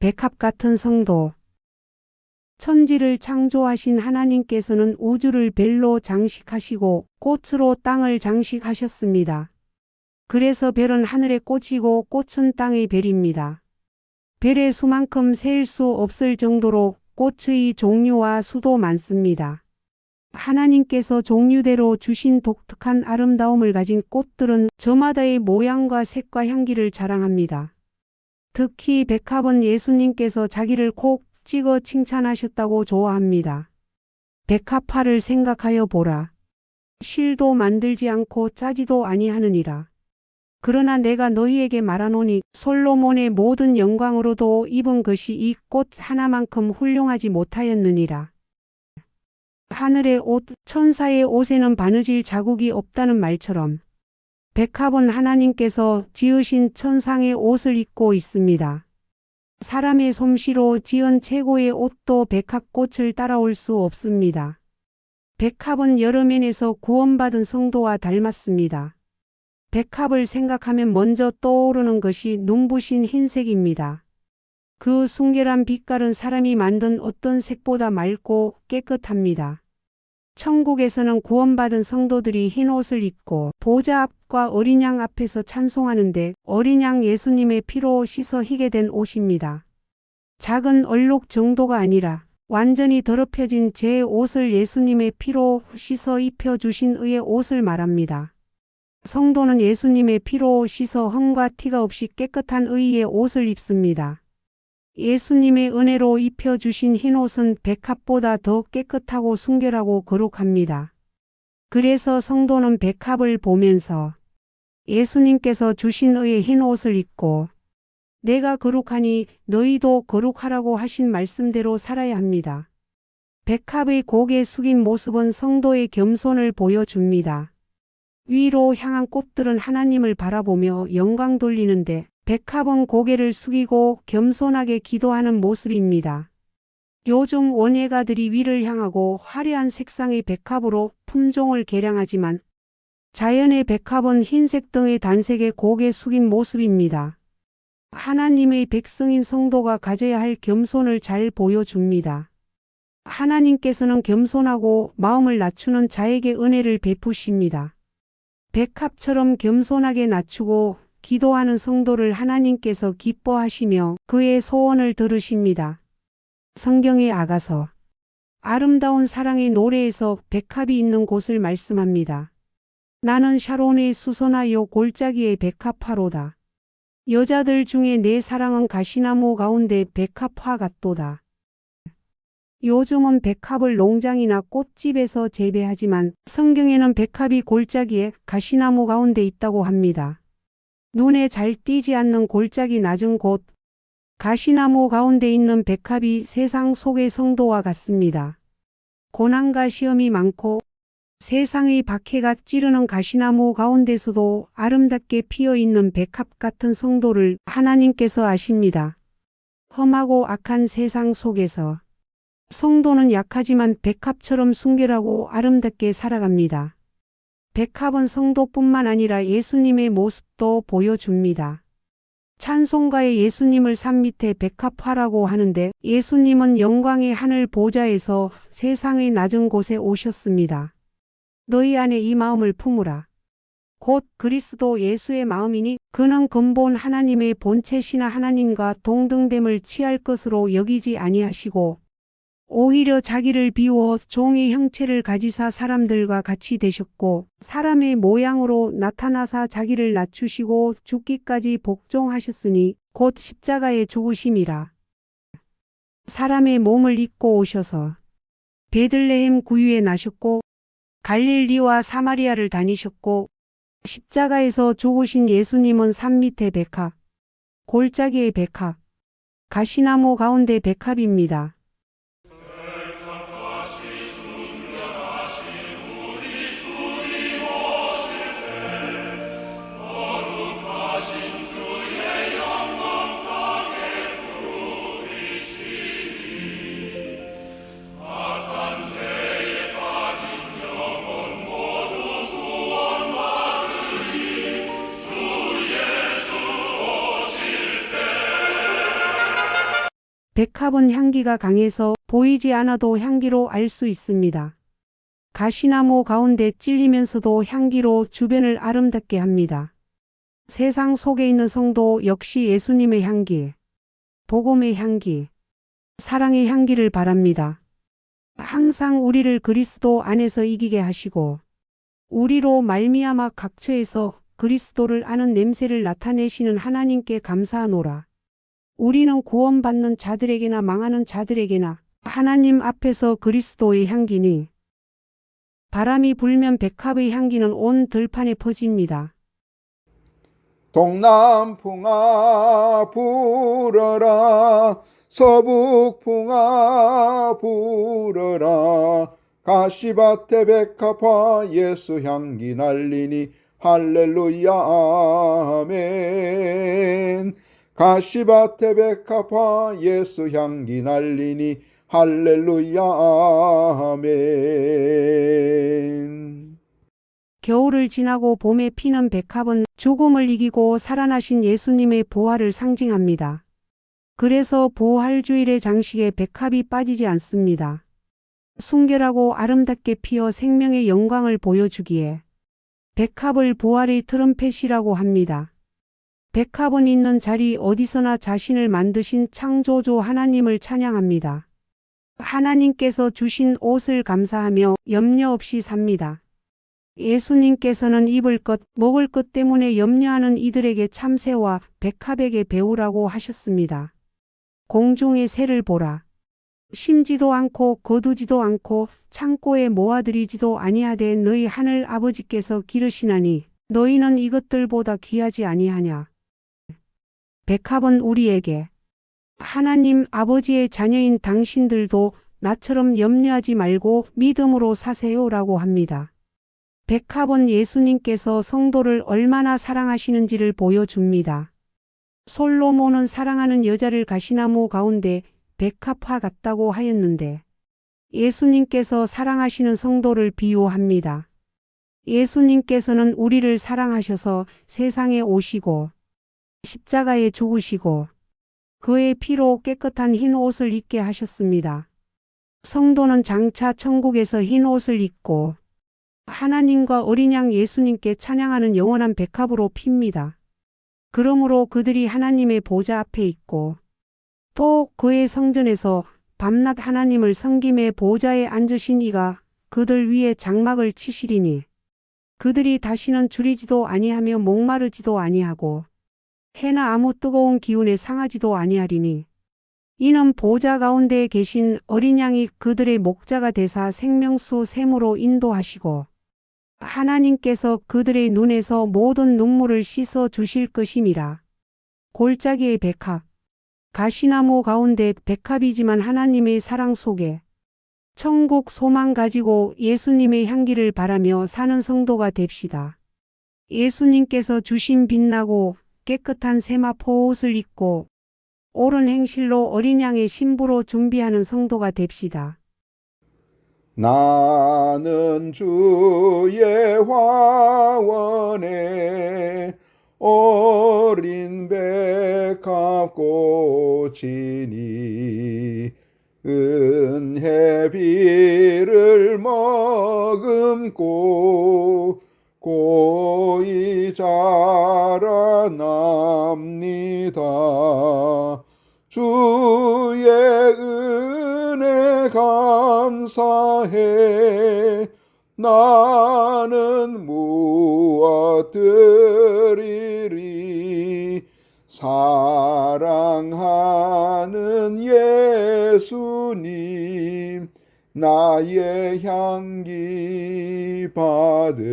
백합 같은 성도. 천지를 창조하신 하나님께서는 우주를 별로 장식하시고 꽃으로 땅을 장식하셨습니다. 그래서 별은 하늘의 꽃이고 꽃은 땅의 별입니다. 별의 수만큼 셀 수 없을 정도로 꽃의 종류와 수도 많습니다. 하나님께서 종류대로 주신 독특한 아름다움을 가진 꽃들은 저마다의 모양과 색과 향기를 자랑합니다. 특히 백합은 예수님께서 자기를 콕 찍어 칭찬하셨다고 좋아합니다. 백합화를 생각하여 보라. 실도 만들지 않고 짜지도 아니하느니라. 그러나 내가 너희에게 말하노니 솔로몬의 모든 영광으로도 입은 것이 이 꽃 하나만큼 훌륭하지 못하였느니라. 하늘의 옷, 천사의 옷에는 바느질 자국이 없다는 말처럼 백합은 하나님께서 지으신 천상의 옷을 입고 있습니다. 사람의 솜씨로 지은 최고의 옷도 백합꽃을 따라올 수 없습니다. 백합은 여러 면에서 구원받은 성도와 닮았습니다. 백합을 생각하면 먼저 떠오르는 것이 눈부신 흰색입니다. 그 순결한 빛깔은 사람이 만든 어떤 색보다 맑고 깨끗합니다. 천국에서는 구원받은 성도들이 흰 옷을 입고 보좌 앞과 어린 양 앞에서 찬송하는데 어린 양 예수님의 피로 씻어 희게 된 옷입니다. 작은 얼룩 정도가 아니라 완전히 더럽혀진 제 옷을 예수님의 피로 씻어 입혀주신 의의 옷을 말합니다. 성도는 예수님의 피로 씻어 흠과 티가 없이 깨끗한 의의 옷을 입습니다. 예수님의 은혜로 입혀주신 흰옷은 백합보다 더 깨끗하고 순결하고 거룩합니다. 그래서 성도는 백합을 보면서 예수님께서 주신 의의 흰옷을 입고 내가 거룩하니 너희도 거룩하라고 하신 말씀대로 살아야 합니다. 백합의 고개 숙인 모습은 성도의 겸손을 보여줍니다. 위로 향한 꽃들은 하나님을 바라보며 영광 돌리는데 백합은 고개를 숙이고 겸손하게 기도하는 모습입니다. 요즘 원예가들이 위를 향하고 화려한 색상의 백합으로 품종을 개량하지만 자연의 백합은 흰색 등의 단색의 고개 숙인 모습입니다. 하나님의 백성인 성도가 가져야 할 겸손을 잘 보여줍니다. 하나님께서는 겸손하고 마음을 낮추는 자에게 은혜를 베푸십니다. 백합처럼 겸손하게 낮추고 기도하는 성도를 하나님께서 기뻐하시며 그의 소원을 들으십니다. 성경의 아가서 아름다운 사랑의 노래에서 백합이 있는 곳을 말씀합니다. 나는 샤론의 수선화요 골짜기의 백합화로다. 여자들 중에 내 사랑은 가시나무 가운데 백합화 같도다. 요즘은 백합을 농장이나 꽃집에서 재배하지만 성경에는 백합이 골짜기에 가시나무 가운데 있다고 합니다. 눈에 잘 띄지 않는 골짜기 낮은 곳, 가시나무 가운데 있는 백합이 세상 속의 성도와 같습니다. 고난과 시험이 많고 세상의 박해가 찌르는 가시나무 가운데서도 아름답게 피어있는 백합 같은 성도를 하나님께서 아십니다. 험하고 악한 세상 속에서 성도는 약하지만 백합처럼 순결하고 아름답게 살아갑니다. 백합은 성도뿐만 아니라 예수님의 모습도 보여줍니다. 찬송가에 예수님을 산 밑에 백합화라고 하는데 예수님은 영광의 하늘 보좌에서 세상의 낮은 곳에 오셨습니다. 너희 안에 이 마음을 품으라. 곧 그리스도 예수의 마음이니 그는 근본 하나님의 본체시나 하나님과 동등됨을 취할 것으로 여기지 아니하시고 오히려 자기를 비워 종의 형체를 가지사 사람들과 같이 되셨고 사람의 모양으로 나타나사 자기를 낮추시고 죽기까지 복종하셨으니 곧 십자가에 죽으심이라. 사람의 몸을 입고 오셔서 베들레헴 구유에 나셨고 갈릴리와 사마리아를 다니셨고 십자가에서 죽으신 예수님은 산 밑에 백합, 골짜기의 백합, 가시나무 가운데 백합입니다. 백합은 향기가 강해서 보이지 않아도 향기로 알 수 있습니다. 가시나무 가운데 찔리면서도 향기로 주변을 아름답게 합니다. 세상 속에 있는 성도 역시 예수님의 향기, 복음의 향기, 사랑의 향기를 바랍니다. 항상 우리를 그리스도 안에서 이기게 하시고 우리로 말미암아 각처에서 그리스도를 아는 냄새를 나타내시는 하나님께 감사하노라. 우리는 구원받는 자들에게나 망하는 자들에게나 하나님 앞에서 그리스도의 향기니 바람이 불면 백합의 향기는 온 들판에 퍼집니다. 동남풍아 불어라 서북풍아 불어라 가시밭에 백합화 예수 향기 날리니 할렐루야 아멘. 가시밭에 백합화 예수 향기 날리니 할렐루야 아멘. 겨울을 지나고 봄에 피는 백합은 죽음을 이기고 살아나신 예수님의 부활을 상징합니다. 그래서 부활주일의 장식에 백합이 빠지지 않습니다. 순결하고 아름답게 피어 생명의 영광을 보여주기에 백합을 부활의 트럼펫이라고 합니다. 백합은 있는 자리 어디서나 자신을 만드신 창조주 하나님을 찬양합니다. 하나님께서 주신 옷을 감사하며 염려 없이 삽니다. 예수님께서는 입을 것, 먹을 것 때문에 염려하는 이들에게 참새와 백합에게 배우라고 하셨습니다. 공중의 새를 보라. 심지도 않고 거두지도 않고 창고에 모아들이지도 아니하되 너희 하늘 아버지께서 기르시나니 너희는 이것들보다 귀하지 아니하냐. 백합은 우리에게 하나님 아버지의 자녀인 당신들도 나처럼 염려하지 말고 믿음으로 사세요라고 합니다. 백합은 예수님께서 성도를 얼마나 사랑하시는지를 보여줍니다. 솔로몬은 사랑하는 여자를 가시나무 가운데 백합화 같다고 하였는데 예수님께서 사랑하시는 성도를 비유합니다. 예수님께서는 우리를 사랑하셔서 세상에 오시고 십자가에 죽으시고 그의 피로 깨끗한 흰 옷을 입게 하셨습니다. 성도는 장차 천국에서 흰 옷을 입고 하나님과 어린 양 예수님께 찬양하는 영원한 백합으로 핍니다. 그러므로 그들이 하나님의 보좌 앞에 있고 또 그의 성전에서 밤낮 하나님을 섬김의 보좌에 앉으신 이가 그들 위에 장막을 치시리니 그들이 다시는 줄이지도 아니하며 목마르지도 아니하고 해나 아무 뜨거운 기운에 상하지도 아니하리니 이는 보좌 가운데에 계신 어린 양이 그들의 목자가 되사 생명수 샘으로 인도하시고 하나님께서 그들의 눈에서 모든 눈물을 씻어 주실 것임이라. 골짜기의 백합. 가시나무 가운데 백합이지만 하나님의 사랑 속에 천국 소망 가지고 예수님의 향기를 바라며 사는 성도가 됩시다. 예수님께서 주신 빛나고 깨끗한 세마포 옷을 입고 옳은 행실로 어린 양의 신부로 준비하는 성도가 됩시다. 나는 주의 화원에 어린 백합꽃이니 은혜비를 머금고 고이 자라납니다. 주의 은혜 감사해 나는 무엇 드리리 사랑하는 예수님 나의 향기 받으소서.